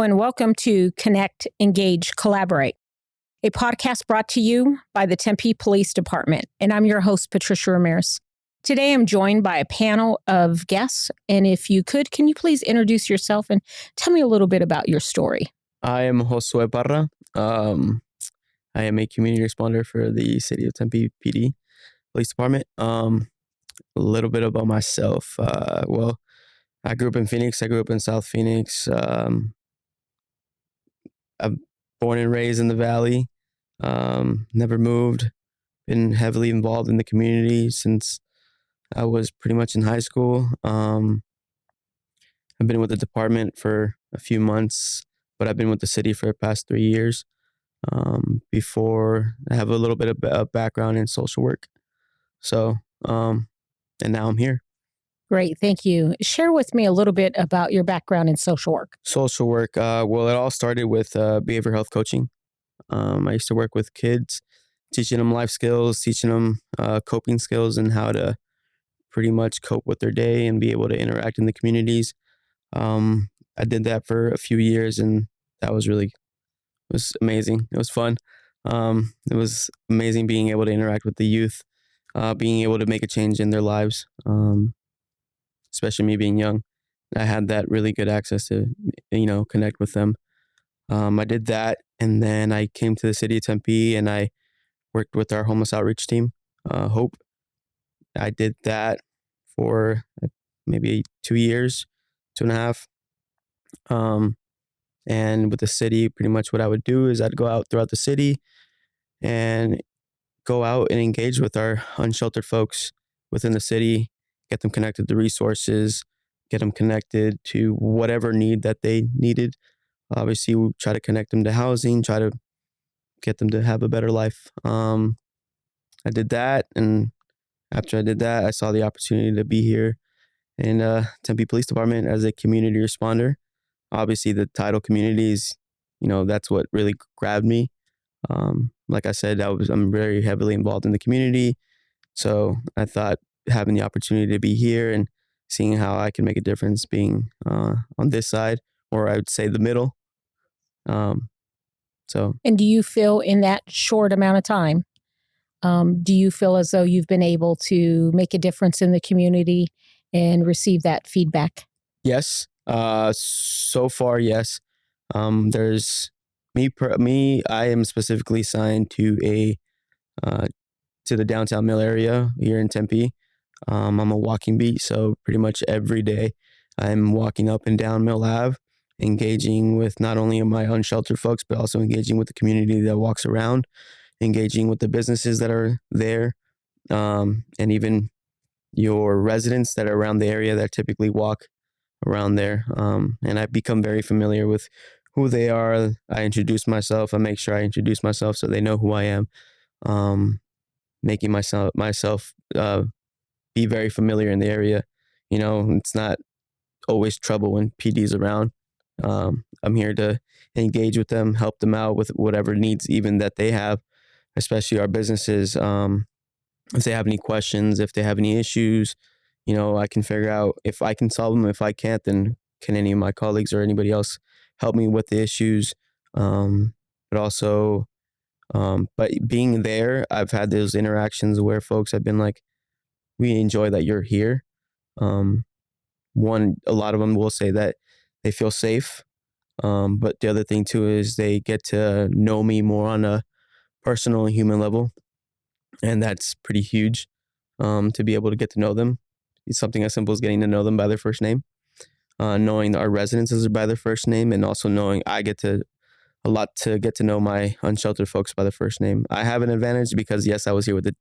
and welcome to Connect, Engage, Collaborate, a podcast brought to you by the Tempe Police Department. And I'm your host, Patricia Ramirez. Today, I'm joined by a panel of guests. And if you could, can you please introduce yourself and tell me a little bit about your story? I am Josue Parra. I am a community responder for the City of Tempe PD Police Department. A little bit about myself. Well, I grew up in Phoenix. I grew up in South Phoenix. I'm born and raised in the Valley. Never moved. Been heavily involved in the community since I was pretty much in high school. I've been with the department for a few months, but I've been with the city for the past 3 years. Before I have a little bit of background in social work. So, and now I'm here. Great. Thank you. Share with me a little bit about your background in social work. Social work. Well, it all started with behavioral health coaching. I used to work with kids, teaching them life skills, teaching them coping skills and how to pretty much cope with their day and be able to interact in the communities. I did that for a few years, and that was amazing. It was fun. It was amazing being able to interact with the youth, being able to make a change in their lives, especially me being young. I had that really good access to, connect with them. I did that, and then I came to the city of Tempe, and I worked with our homeless outreach team, Hope. I did that for maybe 2 years, 2.5. And with the city, pretty much what I would do is I'd go out throughout the city and go out and engage with our unsheltered folks within the city, get them connected to resources, get them connected to whatever need that they needed. Obviously, we try to connect them to housing, try to get them to have a better life. I did that, and after I did that, I saw the opportunity to be here in Tempe Police Department as a community responder. Obviously, the title community is, that's what really grabbed me. Like I said, I'm very heavily involved in the community. So I thought having the opportunity to be here and seeing how I can make a difference being on this side, or I would say the middle. And do you feel in that short amount of time, do you feel as though you've been able to make a difference in the community and receive that feedback? Yes. So far, yes. There's me. I am specifically assigned to the downtown Mill area here in Tempe. I'm a walking beat, so pretty much every day I'm walking up and down Mill Ave, engaging with not only my unsheltered folks, but also engaging with the community that walks around, engaging with the businesses that are there, and even your residents that are around the area that typically walk around there. And I've become very familiar with who they are. I introduce myself. I make sure I introduce myself so they know who I am. Making myself be very familiar in the area. It's not always trouble when PD's around. I'm here to engage with them, help them out with whatever needs even that they have, especially our businesses. If they have any questions, if they have any issues, I can figure out if I can solve them. If I can't, then can any of my colleagues or anybody else help me with the issues? But also, but being there, I've had those interactions where folks have been like, we enjoy that you're here. A lot of them will say that they feel safe. But the other thing too is they get to know me more on a personal and human level. And that's pretty huge, to be able to get to know them. It's something as simple as getting to know them by their first name, knowing our residents by their first name, and also knowing I get to get to know my unsheltered folks by their first name. I have an advantage because, yes, I was here with the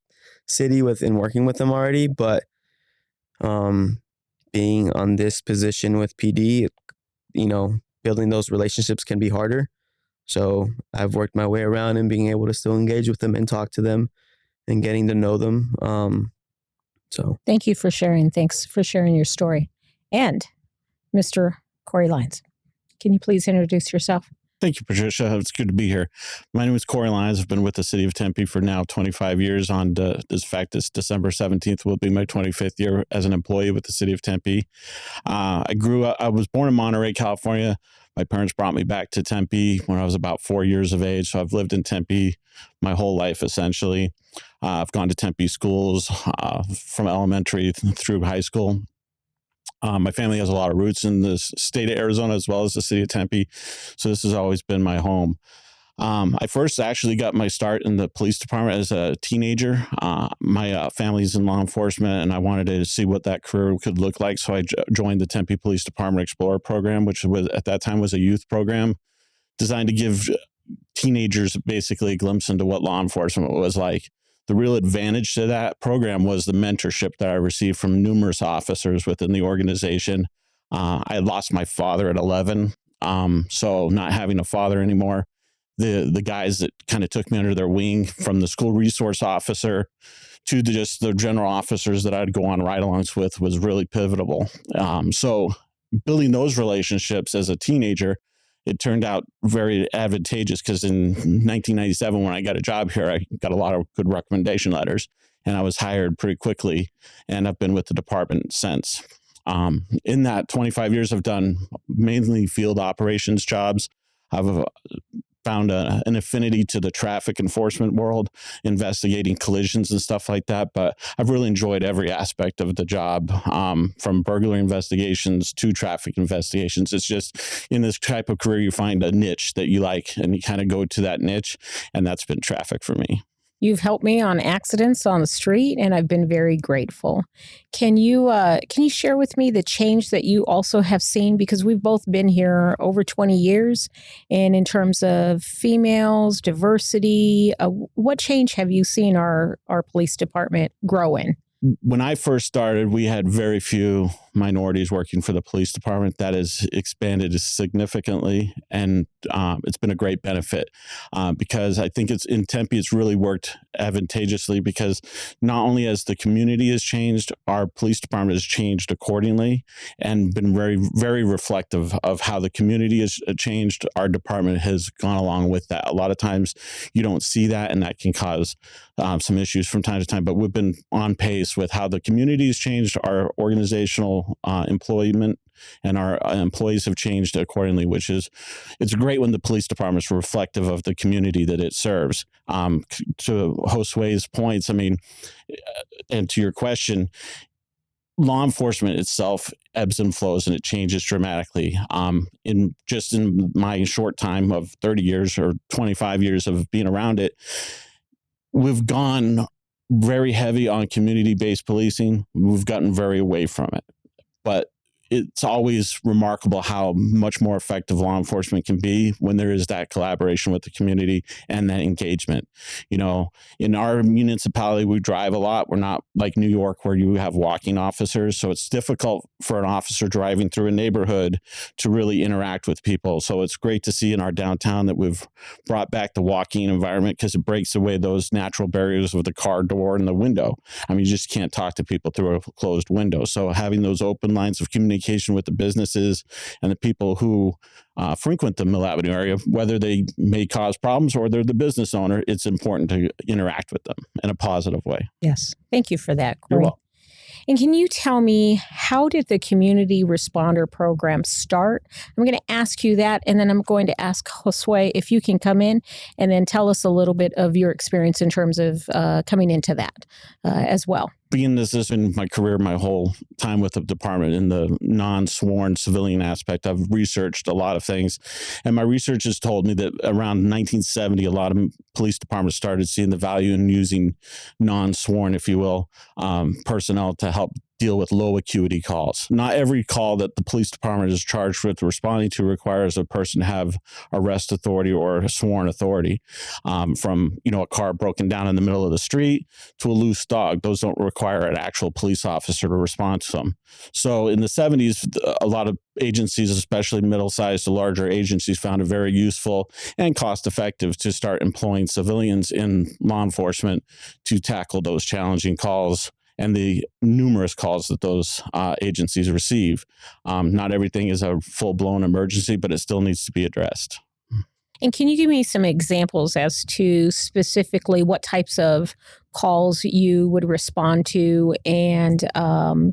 city and working with them already, but being on this position with PD, building those relationships can be harder. So I've worked my way around and being able to still engage with them and talk to them and getting to know them. So thank you for sharing. Thanks for sharing your story. And Mr. Corey Lyons, can you please introduce yourself? Thank you, Patricia. It's good to be here. My name is Corey Lyons. I've been with the city of Tempe for now 25 years. This December 17th will be my 25th year as an employee with the city of Tempe. I was born in Monterey, California, My parents brought me back to Tempe when I was about 4 years of age. So I've lived in Tempe my whole life, essentially. I've gone to Tempe schools from elementary through high school. My family has a lot of roots in the state of Arizona as well as the city of Tempe. So this has always been my home. I first actually got my start in the police department as a teenager. My family's in law enforcement, and I wanted to see what that career could look like. So I joined the Tempe Police Department Explorer program, which was at that time was a youth program designed to give teenagers basically a glimpse into what law enforcement was like. The real advantage to that program was the mentorship that I received from numerous officers within the organization. I lost my father at 11, so not having a father anymore. The guys that kind of took me under their wing, from the school resource officer to just the general officers that I'd go on ride-alongs with, was really pivotal. So building those relationships as a teenager, it turned out very advantageous, because in 1997, when I got a job here, I got a lot of good recommendation letters, and I was hired pretty quickly, and I've been with the department since. In that 25 years, I've done mainly field operations jobs. I've found an affinity to the traffic enforcement world, investigating collisions and stuff like that. But I've really enjoyed every aspect of the job, from burglary investigations to traffic investigations. It's just, in this type of career, you find a niche that you like, and you kind of go to that niche, and that's been traffic for me. You've helped me on accidents on the street, and I've been very grateful. Can you share with me the change that you also have seen? Because we've both been here over 20 years, and in terms of females, diversity, what change have you seen our police department grow in? When I first started, we had very few minorities working for the police department. That has expanded significantly, and it's been a great benefit, because I think it's in Tempe, it's really worked advantageously, because not only has the community has changed, our police department has changed accordingly, and been very, very reflective of how the community has changed. Our department has gone along with that. A lot of times you don't see that, and that can cause some issues from time to time, but we've been on pace with how the community has changed, our organizational employment, and our employees have changed accordingly, which is, it's great when the police department is reflective of the community that it serves. To Josue's points, I mean, and to your question, law enforcement itself ebbs and flows, and it changes dramatically. In my short time of 30 years or 25 years of being around it, we've gone very heavy on community-based policing. We've gotten very away from it. But it's always remarkable how much more effective law enforcement can be when there is that collaboration with the community and that engagement. You know, in our municipality, we drive a lot. We're not like New York, where you have walking officers. So it's difficult for an officer driving through a neighborhood to really interact with people. So it's great to see in our downtown that we've brought back the walking environment, because it breaks away those natural barriers of the car door and the window. I mean, you just can't talk to people through a closed window. So having those open lines of communication with the businesses and the people who frequent the Mill Avenue area, whether they may cause problems or they're the business owner, it's important to interact with them in a positive way. Yes. Thank you for that, Corey. You're welcome. And can you tell me, how did the community responder program start? I'm going to ask you that, and then I'm going to ask Josue if you can come in and then tell us a little bit of your experience in terms of coming into that as well. Being this has been my career, my whole time with the department in the non-sworn civilian aspect, I've researched a lot of things. And my research has told me that around 1970, a lot of police departments started seeing the value in using non-sworn, if you will, personnel to help deal with low acuity calls. Not every call that the police department is charged with responding to requires a person to have arrest authority or a sworn authority. From, a car broken down in the middle of the street to a loose dog, those don't require an actual police officer to respond to them. So in the 70s, a lot of agencies, especially middle-sized to larger agencies, found it very useful and cost-effective to start employing civilians in law enforcement to tackle those challenging calls and the numerous calls that those agencies receive. Not everything is a full-blown emergency, but it still needs to be addressed. And can you give me some examples as to specifically what types of calls you would respond to, and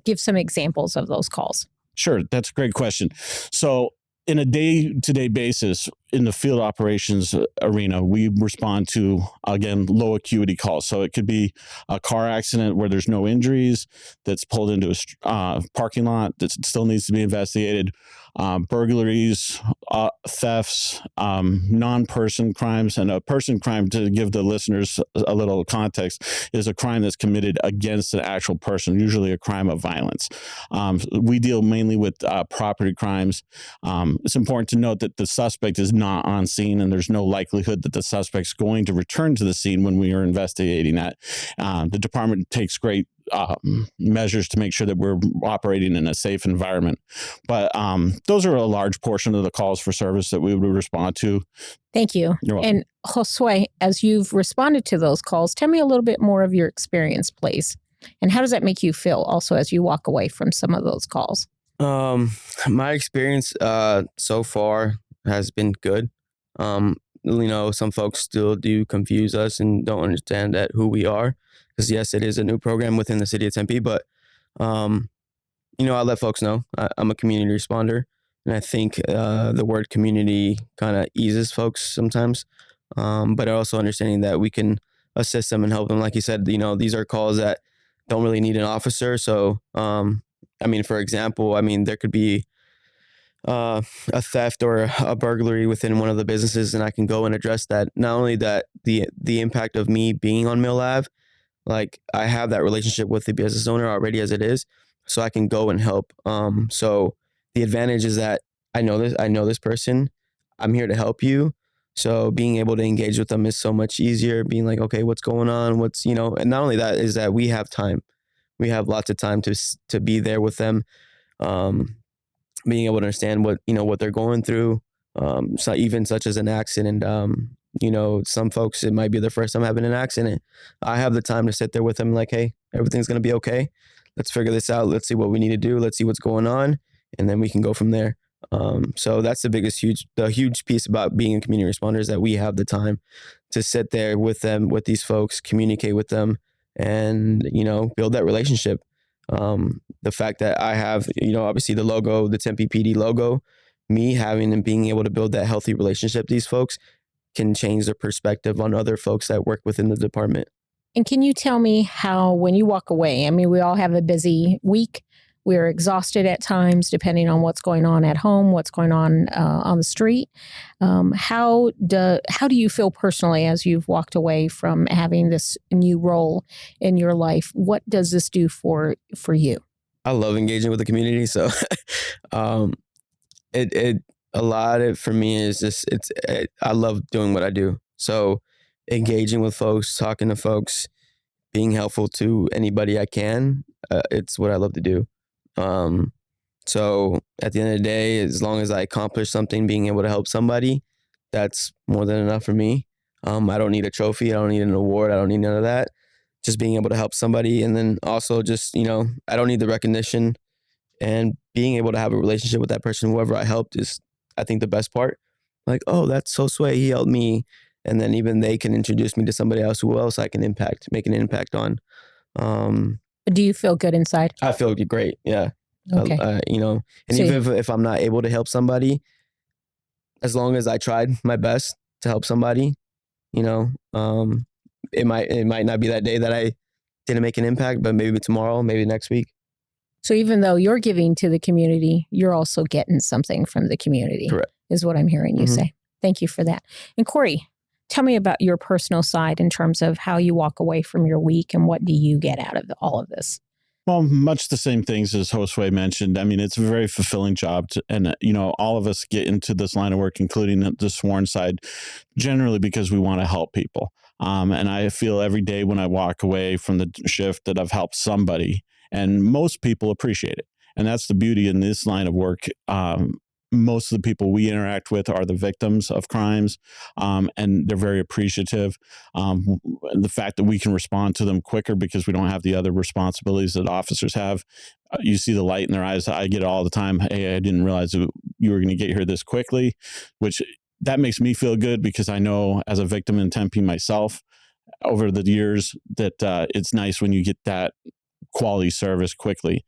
give some examples of those calls? Sure, that's a great question. So in a day-to-day basis in the field operations arena, we respond to, again, low acuity calls. So it could be a car accident where there's no injuries that's pulled into a parking lot that still needs to be investigated, burglaries, thefts, non-person crimes. And a person crime, to give the listeners a little context, is a crime that's committed against an actual person, usually a crime of violence. We deal mainly with property crimes. It's important to note that the suspect is not on scene, and there's no likelihood that the suspect's going to return to the scene when we are investigating that. The department takes great measures to make sure that we're operating in a safe environment. But those are a large portion of the calls for service that we would respond to. Thank you. You're welcome. And Josue, as you've responded to those calls, tell me a little bit more of your experience, please. And how does that make you feel also as you walk away from some of those calls? My experience so far has been good. Some folks still do confuse us and don't understand that who we are. Because yes, it is a new program within the city of Tempe, but I let folks know I'm a community responder, and I think the word community kind of eases folks sometimes. But also understanding that we can assist them and help them. Like you said, these are calls that don't really need an officer. So, for example, there could be a theft or a burglary within one of the businesses, and I can go and address that. Not only that, the impact of me being on Mill Ave, like I have that relationship with the business owner already as it is, so I can go and help. So the advantage is that I know this person, I'm here to help you. So being able to engage with them is so much easier. Being like, okay, what's going on? And not only that is that we have time. We have lots of time to be there with them. Being able to understand what they're going through. So even such as an accident. Some folks, it might be their first time having an accident. I have the time to sit there with them like, hey, everything's going to be okay. Let's figure this out. Let's see what we need to do. Let's see what's going on. And then we can go from there. So that's the huge piece about being a community responder is that we have the time to sit there with them, with these folks, communicate with them, and, build that relationship. The fact that I have, obviously the logo, the Tempe PD logo, me having and being able to build that healthy relationship, these folks can change their perspective on other folks that work within the department. And can you tell me how, when you walk away, we all have a busy week. We're exhausted at times, depending on what's going on at home, what's going on the street. How do you feel personally as you've walked away from having this new role in your life? What does this do for you? I love engaging with the community, so a lot of it for me is just I love doing what I do. So engaging with folks, talking to folks, being helpful to anybody I can, it's what I love to do. So at the end of the day, as long as I accomplish something, being able to help somebody, that's more than enough for me. I don't need a trophy. I don't need an award. I don't need none of that. Just being able to help somebody. And then also just, I don't need the recognition, and being able to have a relationship with that person, whoever I helped, is, I think, the best part. Like, oh, that's Josue, he helped me. And then even they can introduce me to somebody else who else I can make an impact on. Do you feel good inside? I feel great. Yeah. Okay. And So even if I'm not able to help somebody, as long as I tried my best to help somebody, it might not be that day that I didn't make an impact, but maybe tomorrow, maybe next week. So even though you're giving to the community, you're also getting something from the community. Correct. Is what I'm hearing you say. Thank you for that. And Corey, tell me about your personal side in terms of how you walk away from your week and what do you get out of all of this? Well, much the same things as Josue mentioned. It's a very fulfilling job. And all of us get into this line of work, including the sworn side, generally because we want to help people. And I feel every day when I walk away from the shift that I've helped somebody, and most people appreciate it. And that's the beauty in this line of work. Most of the people we interact with are the victims of crimes, and they're very appreciative. The fact that we can respond to them quicker because we don't have the other responsibilities that officers have. You see the light in their eyes. I get it all the time. Hey, I didn't realize you were going to get here this quickly, which that makes me feel good because I know as a victim in Tempe myself over the years that it's nice when you get that quality service quickly.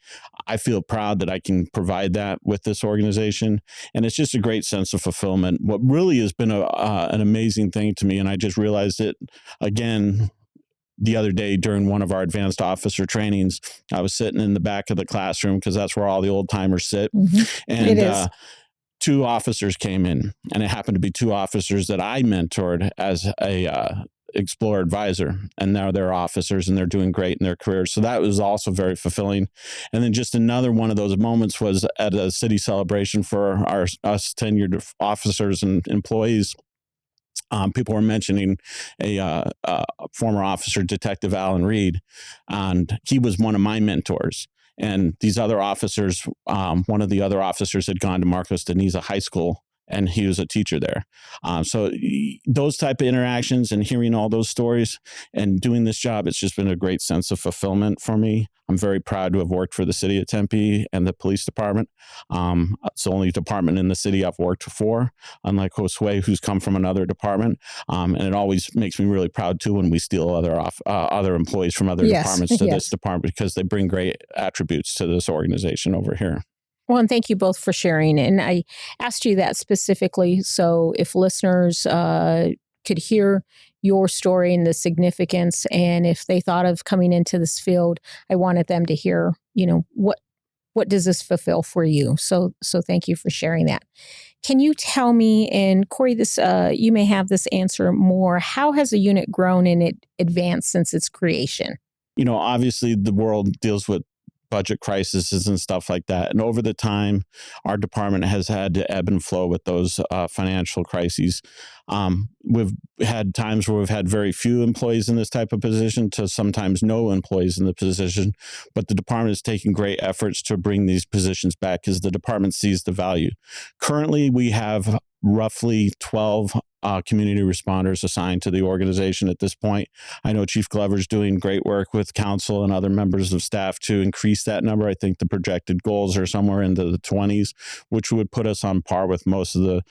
I feel proud that I can provide that with this organization. And it's just a great sense of fulfillment. What really has been an amazing thing to me, and I just realized it again the other day during one of our advanced officer trainings. I was sitting in the back of the classroom because that's where all the old timers sit. And It is. two officers came in, and it happened to be two officers that I mentored as a Explorer advisor, and now they're officers and they're doing great in their careers. So that was also very fulfilling. And then just another one of those moments was at a city celebration for us tenured officers and employees. People were mentioning a former officer, Detective Alan Reed, and he was one of my mentors. And these other officers, one of the other officers had gone to Marcos Deniza High School, and he was a teacher there. So those type of interactions and hearing all those stories and doing this job, it's just been a great sense of fulfillment for me. I'm very proud to have worked for the city of Tempe and the police department. It's the only department in the city I've worked for, unlike Josue, who's come from another department. And it always makes me really proud too when we steal other employees from other departments to this department, because they bring great attributes to this organization over here. Well, and thank you both for sharing. And I asked you that specifically so if listeners could hear your story and the significance, and if they thought of coming into this field, I wanted them to hear, what does this fulfill for you? So thank you for sharing that. Can you tell me, and Corey, this you may have this answer more, how has the unit grown and it advanced since its creation? Obviously the world deals with budget crises and stuff like that. And over the time, our department has had to ebb and flow with those financial crises. We've had times where we've had very few employees in this type of position to sometimes no employees in the position, but the department is taking great efforts to bring these positions back because the department sees the value. Currently, we have roughly 12 community responders assigned to the organization at this point. I know Chief Glover's doing great work with council and other members of staff to increase that number. I think the projected goals are somewhere into the 20s, which would put us on par with most of the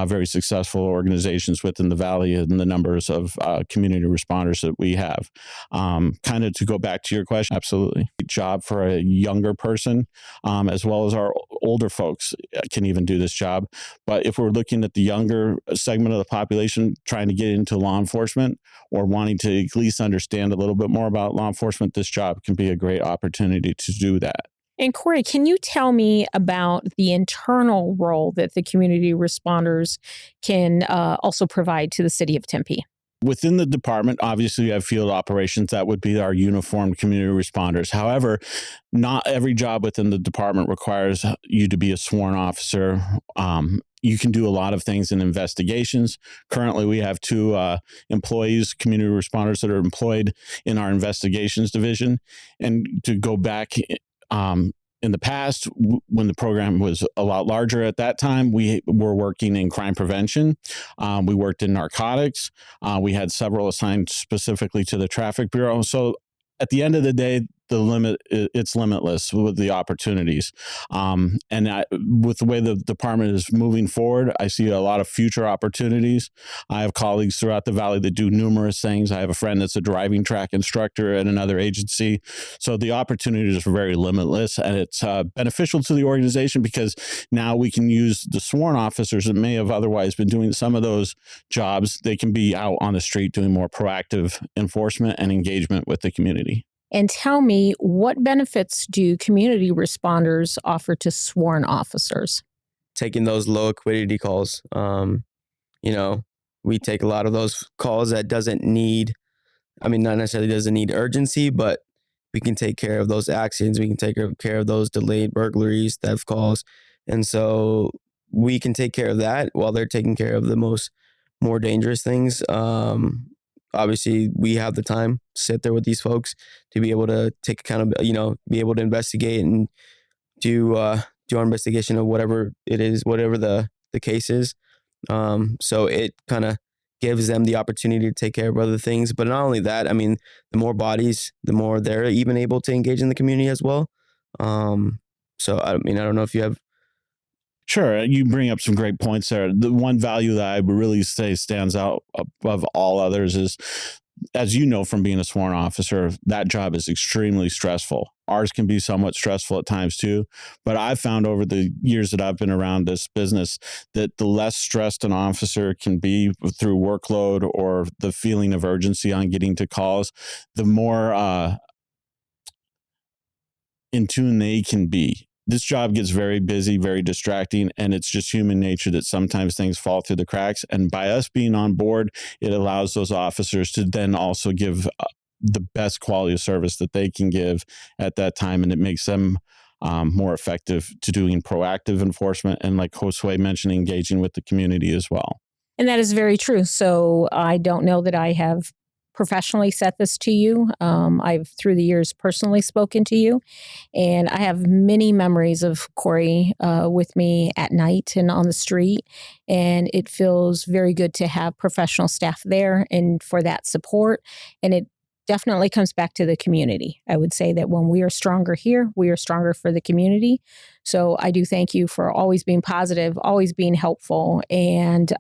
very successful organizations within the Valley and the numbers of community responders that we have. Kind of to go back to your question, absolutely. Job for a younger person, as well as our older folks can even do this job. But if we're looking at the younger segment of the population trying to get into law enforcement or wanting to at least understand a little bit more about law enforcement, this job can be a great opportunity to do that. And Corey, can you tell me about the internal role that the community responders can also provide to the city of Tempe? Within the department, obviously, we have field operations. That would be our uniformed community responders. However, not every job within the department requires you to be a sworn officer. You can do a lot of things in investigations. Currently, we have two employees, community responders, that are employed in our investigations division. And to go back in the past, when the program was a lot larger at that time, we were working in crime prevention. We worked in narcotics. We had several assigned specifically to the traffic bureau. So at the end of the day, it's limitless with the opportunities. With the way the department is moving forward, I see a lot of future opportunities. I have colleagues throughout the Valley that do numerous things. I have a friend that's a driving track instructor at another agency. So the opportunities are very limitless, and it's beneficial to the organization because now we can use the sworn officers that may have otherwise been doing some of those jobs. They can be out on the street doing more proactive enforcement and engagement with the community. And tell me, what benefits do community responders offer to sworn officers? Taking those low liquidity calls. We take a lot of those calls that not necessarily doesn't need urgency, but we can take care of those accidents. We can take care of those delayed burglaries, theft calls. And so we can take care of that while they're taking care of the more dangerous things. Obviously, we have the time to sit there with these folks to be able to take be able to investigate and do our investigation of whatever it is, whatever the case is. So it kind of gives them the opportunity to take care of other things. But not only that, the more bodies, the more they're even able to engage in the community as well. So I don't know if you have. Sure. You bring up some great points there. The one value that I would really say stands out above all others is as you know from being a sworn officer, that job is extremely stressful. Ours can be somewhat stressful at times too, but I've found over the years that I've been around this business that the less stressed an officer can be through workload or the feeling of urgency on getting to calls, the more in tune they can be. This job gets very busy, very distracting, and it's just human nature that sometimes things fall through the cracks. And by us being on board, it allows those officers to then also give the best quality of service that they can give at that time, and it makes them more effective to doing proactive enforcement and, like Josue mentioned, engaging with the community as well. And that is very true. So I don't know that I have professionally said this to you. I've, through the years, personally spoken to you. And I have many memories of Corey with me at night and on the street. And it feels very good to have professional staff there and for that support. And it definitely comes back to the community. I would say that when we are stronger here, we are stronger for the community. So I do thank you for always being positive, always being helpful, and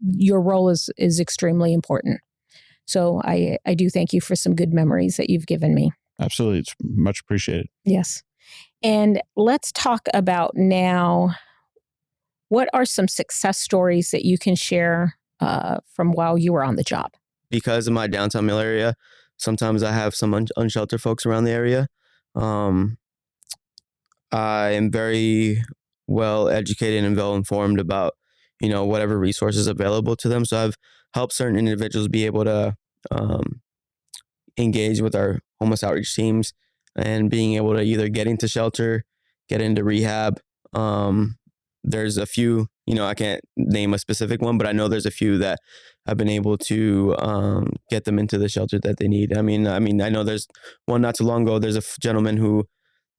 your role is extremely important. So I do thank you for some good memories that you've given me. Absolutely. It's much appreciated. Yes. And let's talk about now, what are some success stories that you can share from while you were on the job? Because of my downtown mill area, sometimes I have some unsheltered folks around the area. I am very well educated and well informed about, whatever resources available to them. So I've helped certain individuals be able to engage with our homeless outreach teams and being able to either get into shelter, get into rehab. There's a few, I can't name a specific one, but I know there's a few that I've been able to get them into the shelter that they need. I mean, I know there's one not too long ago. There's a gentleman who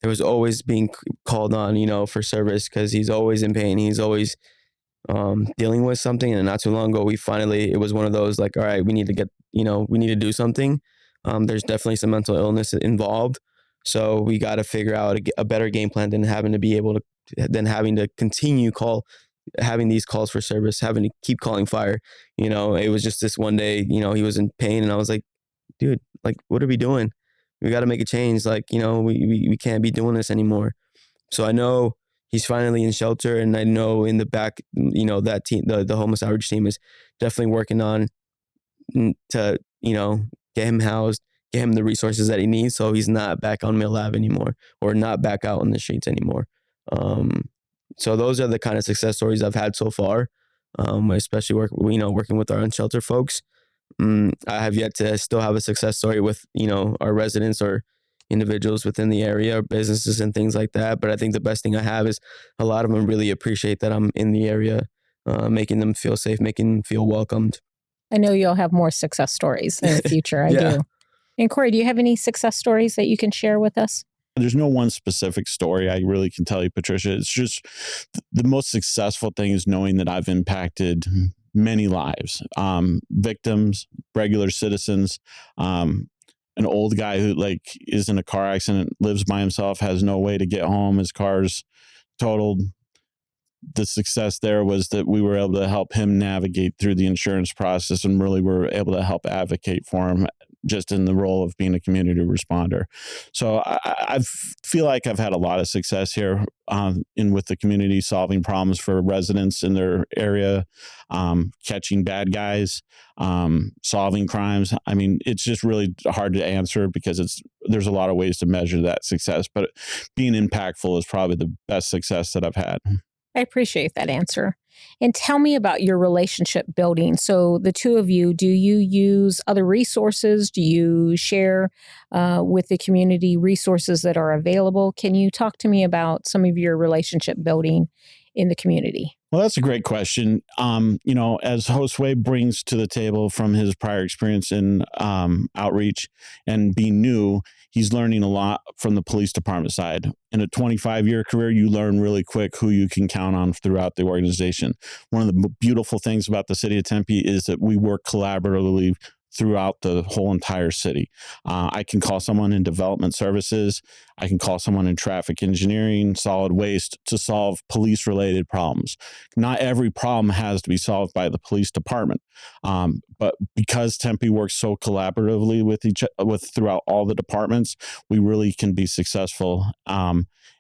there was always being called on, for service because he's always in pain. He's always dealing with something. And not too long ago, it was one of those like, all right, we need to do something. There's definitely some mental illness involved. So we got to figure out a better game plan than having to continue having these calls for service, having to keep calling fire. It was just this one day, he was in pain and I was like, dude, like, what are we doing? We got to make a change. Like, we can't be doing this anymore. So I know he's finally in shelter, and I know in the back, that team, the homeless outreach team is definitely working on to, get him housed, get him the resources that he needs so he's not back on Mill Ave anymore or not back out on the streets anymore. So those are the kind of success stories I've had so far, especially working with our unsheltered folks. I have yet to still have a success story with, our residents or individuals within the area or businesses and things like that. But I think the best thing I have is a lot of them really appreciate that I'm in the area, making them feel safe, making them feel welcomed. I know you'll have more success stories in the future. I do. And Corey, do you have any success stories that you can share with us? There's no one specific story I really can tell you, Patricia. It's just the most successful thing is knowing that I've impacted many lives, victims, regular citizens, an old guy who is in a car accident, lives by himself, has no way to get home. His car's totaled. The success there was that we were able to help him navigate through the insurance process and really were able to help advocate for him just in the role of being a community responder. So I feel like I've had a lot of success here with the community, solving problems for residents in their area, catching bad guys, solving crimes. I mean, it's just really hard to answer because there's a lot of ways to measure that success, but being impactful is probably the best success that I've had. I appreciate that answer. And tell me about your relationship building. So the two of you, do you use other resources? Do you share with the community resources that are available? Can you talk to me about some of your relationship building in the community? Well, that's a great question. As Josue brings to the table from his prior experience in outreach and being new, he's learning a lot from the police department side. In a 25-year career, you learn really quick who you can count on throughout the organization. One of the beautiful things about the city of Tempe is that we work collaboratively throughout the whole entire city. I can call someone in development services. I can call someone in traffic engineering, solid waste to solve police-related problems. Not every problem has to be solved by the police department. But because Tempe works so collaboratively with throughout all the departments, we really can be successful.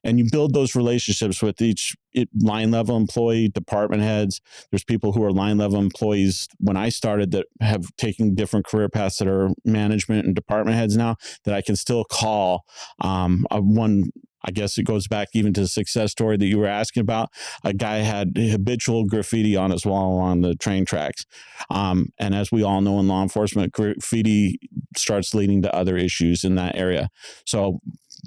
And you build those relationships with each line level employee, department heads. There's people who are line level employees when I started that have taken different career paths that are management and department heads now, that I can still call. One, I guess it goes back even to the success story that you were asking about. A guy had habitual graffiti on his wall on the train tracks. And as we all know in law enforcement, graffiti starts leading to other issues in that area. So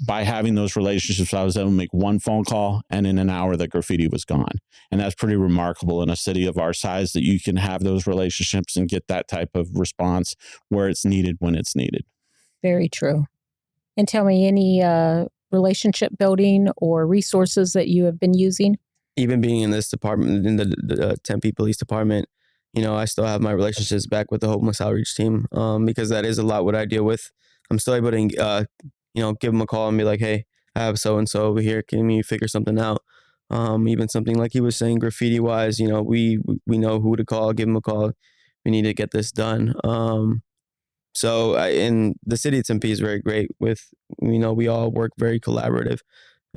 by having those relationships, I was able to make one phone call, and in an hour the graffiti was gone. And that's pretty remarkable in a city of our size, that you can have those relationships and get that type of response where it's needed when it's needed. Very true. And tell me, any relationship building or resources that you have been using? Even being in this department, in the Tempe Police Department, I still have my relationships back with the homeless outreach team, because that is a lot what I deal with. I'm still able to, give them a call and be like, hey, I have so-and-so over here. Can you figure something out? Even something like he was saying, graffiti wise, we know who to call, give them a call. We need to get this done. And the city of Tempe is very great with, we all work very collaborative.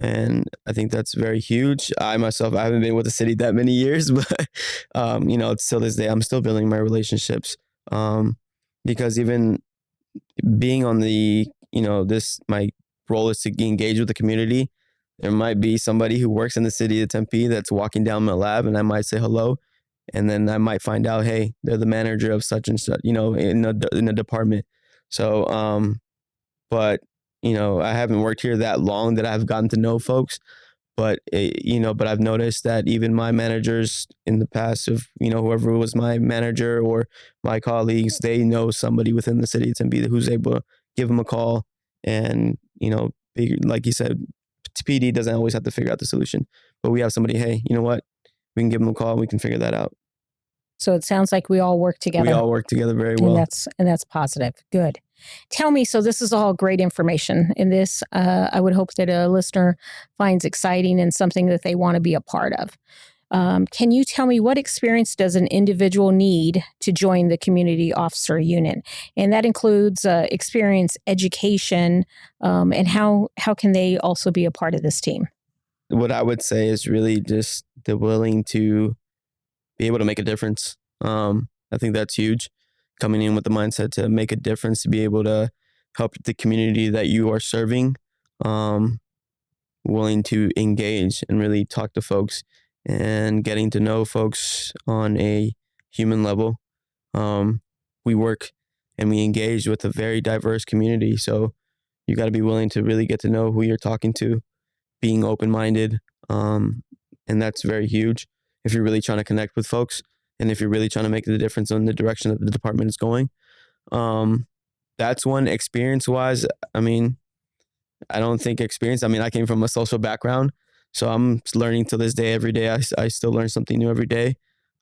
And I think that's very huge. I myself, I haven't been with the city that many years, but, till this day, I'm still building my relationships. Because even being on my role is to engage with the community. There might be somebody who works in the city of Tempe that's walking down my lab, and I might say hello. And then I might find out, hey, they're the manager of such and such, in a department. So, but, I haven't worked here that long that I've gotten to know folks. But, but I've noticed that even my managers in the past, of, whoever was my manager or my colleagues, they know somebody within the city of Tempe who's able to give them a call. And, like you said, PD doesn't always have to figure out the solution. But we have somebody, hey, you know what? We can give them a call and we can figure that out. So it sounds like we all work together. We all work together very well. And that's positive. Good. Tell me, so this is all great information. And this, I would hope that a listener finds exciting and something that they want to be a part of. Can you tell me, what experience does an individual need to join the community officer unit? And that includes experience, education, and how can they also be a part of this team? What I would say is really just the willing to be able to make a difference. I think that's huge. Coming in with the mindset to make a difference, to be able to help the community that you are serving, willing to engage and really talk to folks and getting to know folks on a human level. We work and we engage with a very diverse community. So you got to be willing to really get to know who you're talking to, being open-minded. And that's very huge if you're really trying to connect with folks and if you're really trying to make the difference in the direction that the department is going. That's one. Experience-wise, I don't think experience. I came from a social background, so I'm learning to this day. Every day, I still learn something new every day.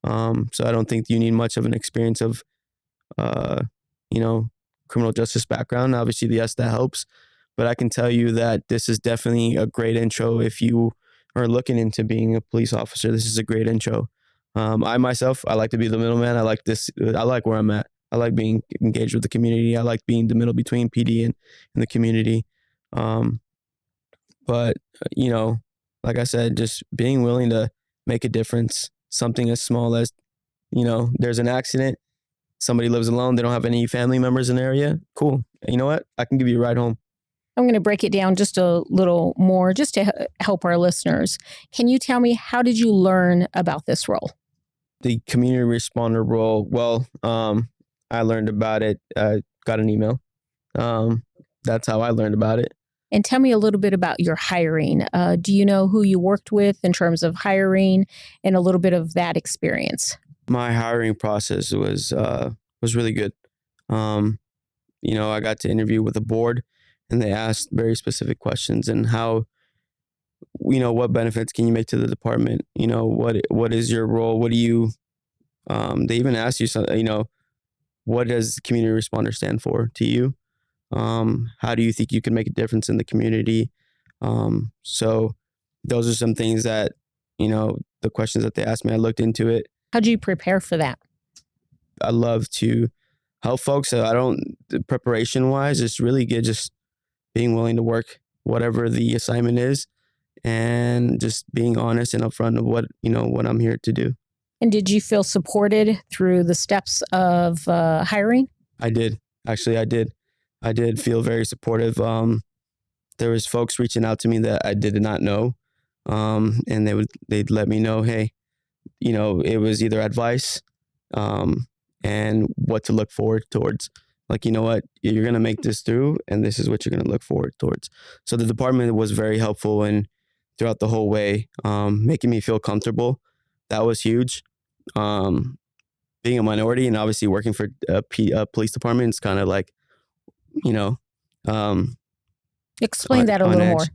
So I don't think you need much of an experience of, criminal justice background. Obviously, yes, that helps. But I can tell you that this is definitely a great intro if you are looking into being a police officer. This is a great intro. I myself, I like to be the middleman. I like this. I like where I'm at. I like being engaged with the community. I like being the middle between PD and the community. But, like I said, just being willing to make a difference, something as small as, there's an accident, somebody lives alone, they don't have any family members in the area. Cool. You know what? I can give you a ride home. I'm going to break it down just a little more, just to help our listeners. Can you tell me, how did you learn about this role? The community responder role, well, I learned about it, got an email. That's how I learned about it. And tell me a little bit about your hiring. Do you know who you worked with in terms of hiring and a little bit of that experience? My hiring process was really good. I got to interview with a board, and they asked very specific questions and how, what benefits can you make to the department? What is your role? What do you, they even asked you, what does community responder stand for to you? How do you think you can make a difference in the community? So those are some things that, the questions that they asked me, I looked into it. How did you prepare for that? I love to help folks. So I don't, preparation wise, it's really good just being willing to work whatever the assignment is and just being honest and upfront of what I'm here to do. And did you feel supported through the steps of hiring? I did. Actually, I did. I did feel very supportive. There was folks reaching out to me that I did not know. And they'd let me know, hey, it was either advice, and what to look forward towards. Like, you know what, you're going to make this through and this is what you're going to look forward towards. So the department was very helpful and throughout the whole way, making me feel comfortable. That was huge. Being a minority and obviously working for a police department, it's kind of like, Explain that a little more.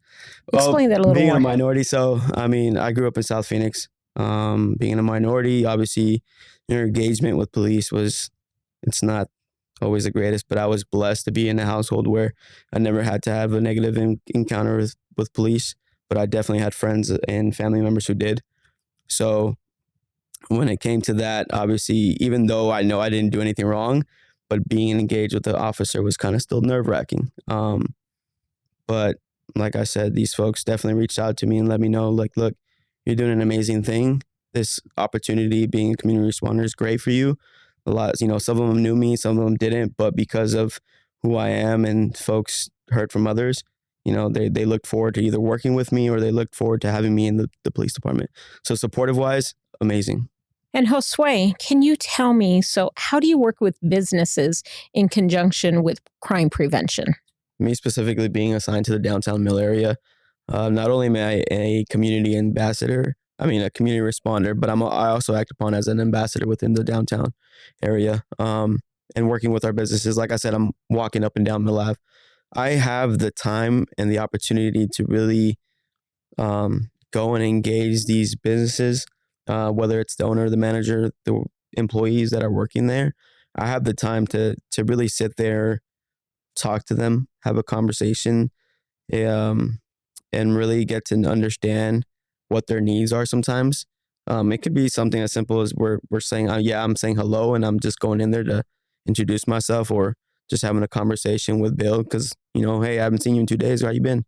Explain that a little more. Being a minority. So, I mean, I grew up in South Phoenix. Being a minority, obviously, your engagement with police it's not always the greatest, but I was blessed to be in a household where I never had to have a negative encounter with police, but I definitely had friends and family members who did. So when it came to that, obviously, even though I know I didn't do anything wrong, but being engaged with the officer was kind of still nerve-wracking. But like I said, these folks definitely reached out to me and let me know, like, look, you're doing an amazing thing. This opportunity being a community responder is great for you. A lot, some of them knew me, some of them didn't, but because of who I am and folks heard from others, they looked forward to either working with me or they looked forward to having me in the police department. So supportive wise, amazing. And Josue, can you tell me, so how do you work with businesses in conjunction with crime prevention? Me specifically being assigned to the downtown Mill area, not only am I a community ambassador, a community responder, but I also act upon as an ambassador within the downtown area, and working with our businesses. Like I said, I'm walking up and down Mill Ave. I have the time and the opportunity to really go and engage these businesses, whether it's the owner, the manager, the employees that are working there. I have the time to really sit there, talk to them, have a conversation, and really get to understand what their needs are sometimes. It could be something as simple as we're saying, I'm saying hello and I'm just going in there to introduce myself, or just having a conversation with Bill because, hey, I haven't seen you in 2 days. How you been?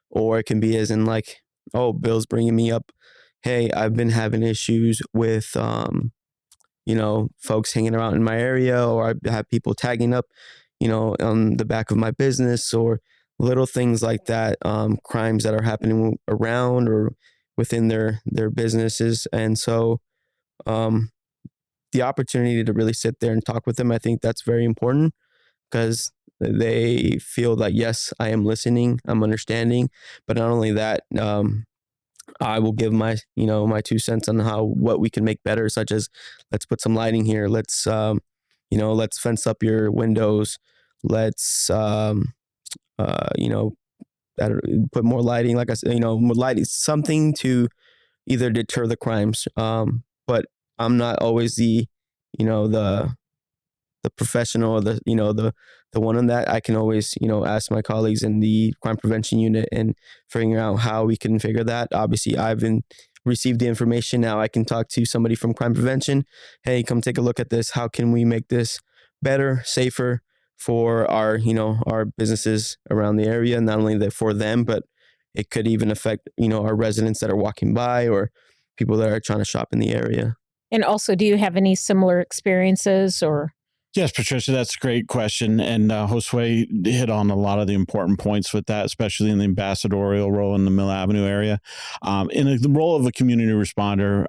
Or it can be as in like, oh, Bill's bringing me up. Hey, I've been having issues with, folks hanging around in my area, or I have people tagging up, on the back of my business, or little things like that, crimes that are happening around or within their businesses. And so the opportunity to really sit there and talk with them, I think that's very important because they feel that, yes, I am listening, I'm understanding, but not only that, I will give my 2 cents on what we can make better, such as let's put some lighting here. Let's, let's fence up your windows. Let's, put more lighting, like I said, more lighting, something to either deter the crimes. But I'm not always the professional or the one on that. I can always, ask my colleagues in the crime prevention unit and figuring out how we can figure that. Obviously, received the information. Now I can talk to somebody from crime prevention. Hey, come take a look at this. How can we make this better, safer for our businesses around the area? Not only that for them, but it could even affect, our residents that are walking by or people that are trying to shop in the area. And also, do you have any similar experiences or? Yes, Patricia, that's a great question. And Josue hit on a lot of the important points with that, especially in the ambassadorial role in the Mill Avenue area. In the role of a community responder,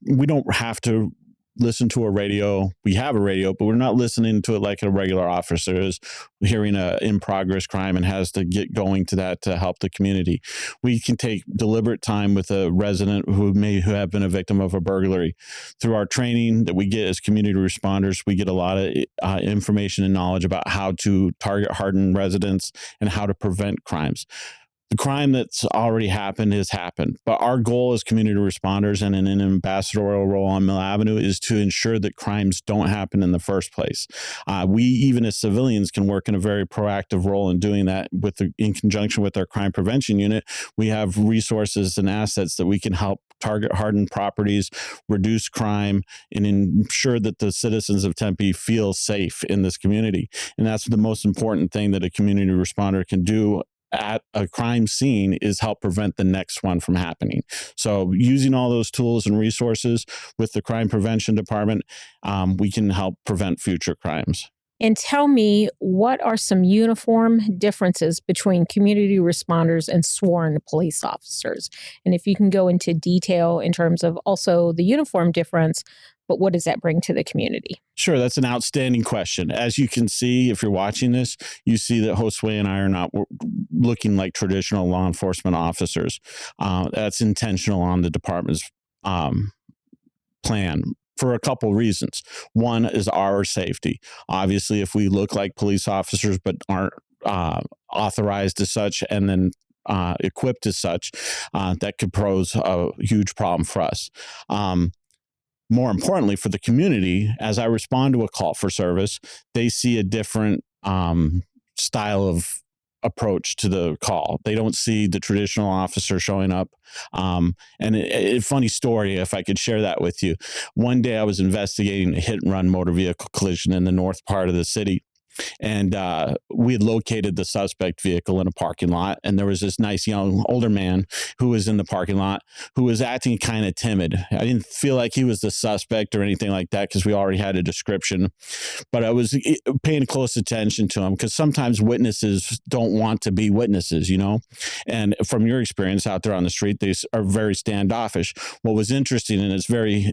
we don't have to listen to a radio. We have a radio, but we're not listening to it like a regular officer is hearing a in progress crime and has to get going to that to help the community. We can take deliberate time with a resident who have been a victim of a burglary. Through our training that we get as community responders, we get a lot of information and knowledge about how to target hardened residents and how to prevent crimes. The crime that's already happened has happened, but our goal as community responders and in an ambassadorial role on Mill Avenue is to ensure that crimes don't happen in the first place. We, even as civilians, can work in a very proactive role in doing that in conjunction with our crime prevention unit. We have resources and assets that we can help target hardened properties, reduce crime, and ensure that the citizens of Tempe feel safe in this community. And that's the most important thing that a community responder can do at a crime scene, is help prevent the next one from happening. So using all those tools and resources with the crime prevention department, we can help prevent future crimes. And tell me, what are some uniform differences between community responders and sworn police officers? And if you can go into detail in terms of also the uniform difference, but what does that bring to the community? Sure, that's an outstanding question. As you can see, if you're watching this, you see that Josue and I are not looking like traditional law enforcement officers. That's intentional on the department's plan for a couple reasons. One is our safety. Obviously, if we look like police officers but aren't authorized as such and then equipped as such, that could pose a huge problem for us. More importantly, for the community, as I respond to a call for service, they see a different style of approach to the call. They don't see the traditional officer showing up. And a funny story, if I could share that with you. One day I was investigating a hit and run motor vehicle collision in the north part of the city. And we had located the suspect vehicle in a parking lot. And there was this nice young older man who was in the parking lot who was acting kind of timid. I didn't feel like he was the suspect or anything like that because we already had a description. But I was paying close attention to him because sometimes witnesses don't want to be witnesses, you know. And from your experience out there on the street, they are very standoffish. What was interesting, and it's very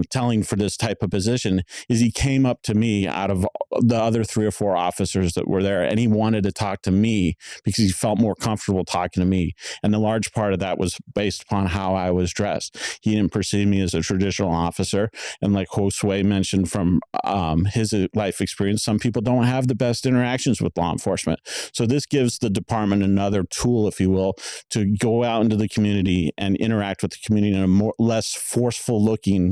telling for this type of position, is he came up to me out of the other 3 or 4 officers that were there, and he wanted to talk to me because he felt more comfortable talking to me. And the large part of that was based upon how I was dressed. He didn't perceive me as a traditional officer. And like Josue mentioned from his life experience, some people don't have the best interactions with law enforcement. So this gives the department another tool, if you will, to go out into the community and interact with the community in a less forceful looking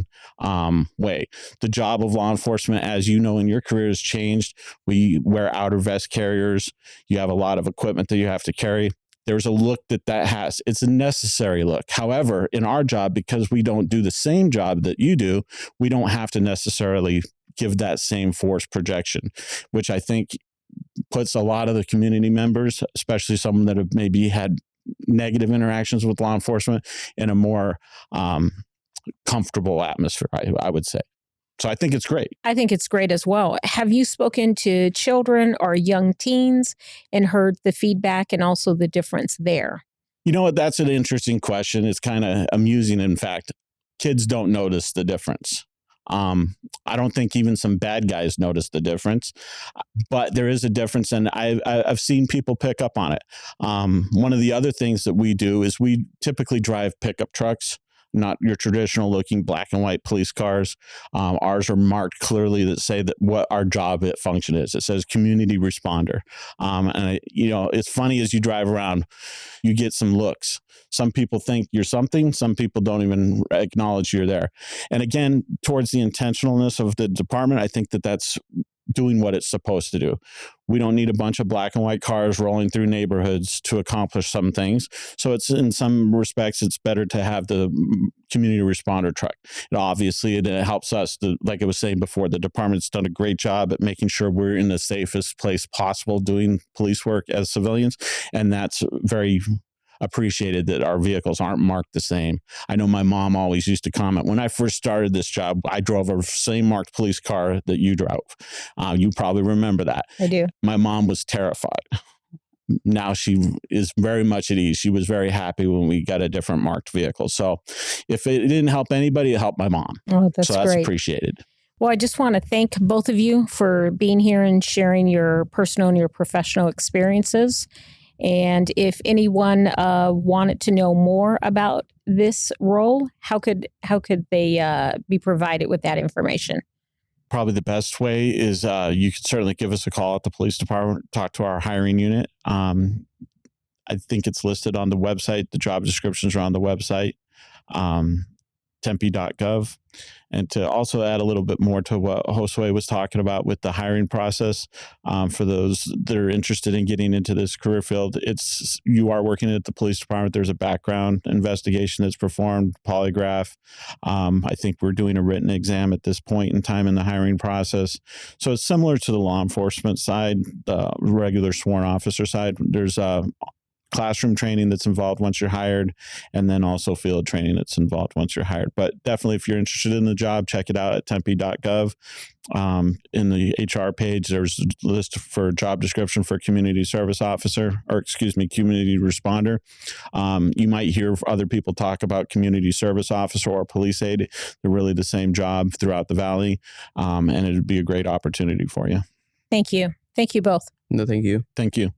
way. The job of law enforcement, as you know, in your career has changed. We wear outer vest carriers. You have a lot of equipment that you have to carry. There's a look that has. It's a necessary look. However, in our job, because we don't do the same job that you do, we don't have to necessarily give that same force projection, which I think puts a lot of the community members, especially some that have maybe had negative interactions with law enforcement, in a more comfortable atmosphere, I would say. So I think it's great. I think it's great as well. Have you spoken to children or young teens and heard the feedback and also the difference there? You know what? That's an interesting question. It's kind of amusing. In fact, kids don't notice the difference. I don't think even some bad guys notice the difference, but there is a difference, and I've seen people pick up on it. One of the other things that we do is we typically drive pickup trucks, not your traditional looking black and white police cars. Ours are marked clearly that say that what our job function is. It says community responder. It's funny, as you drive around, you get some looks. Some people think you're something. Some people don't even acknowledge you're there. And again, towards the intentionalness of the department, I think that that's doing what it's supposed to do. We don't need a bunch of black and white cars rolling through neighborhoods to accomplish some things. So it's, in some respects, it's better to have the community responder truck. It helps us, like I was saying before, the department's done a great job at making sure we're in the safest place possible doing police work as civilians. And that's very appreciated, that our vehicles aren't marked the same. I know my mom always used to comment, when I first started this job, I drove a same marked police car that you drove. You probably remember that. I do. My mom was terrified. Now she is very much at ease. She was very happy when we got a different marked vehicle. So if it didn't help anybody, it helped my mom. Oh, that's great. That's appreciated. Well, I just want to thank both of you for being here and sharing your personal and your professional experiences. And if anyone wanted to know more about this role, how could they be provided with that information? Probably the best way is you could certainly give us a call at the police department, talk to our hiring unit. I think it's listed on the website. The job descriptions are on the website. tempe.gov. And to also add a little bit more to what Josue was talking about with the hiring process, for those that are interested in getting into this career field, you are working at the police department. There's a background investigation that's performed, polygraph. I think we're doing a written exam at this point in time in the hiring process. So it's similar to the law enforcement side, the regular sworn officer side. There's classroom training that's involved once you're hired, and then also field training that's involved once you're hired. But definitely, if you're interested in the job, check it out at tempe.gov. In the HR page, there's a list for job description for community service officer, community responder. You might hear other people talk about community service officer or police aide. They're really the same job throughout the Valley, and it would be a great opportunity for you. Thank you. Thank you both. No, thank you. Thank you.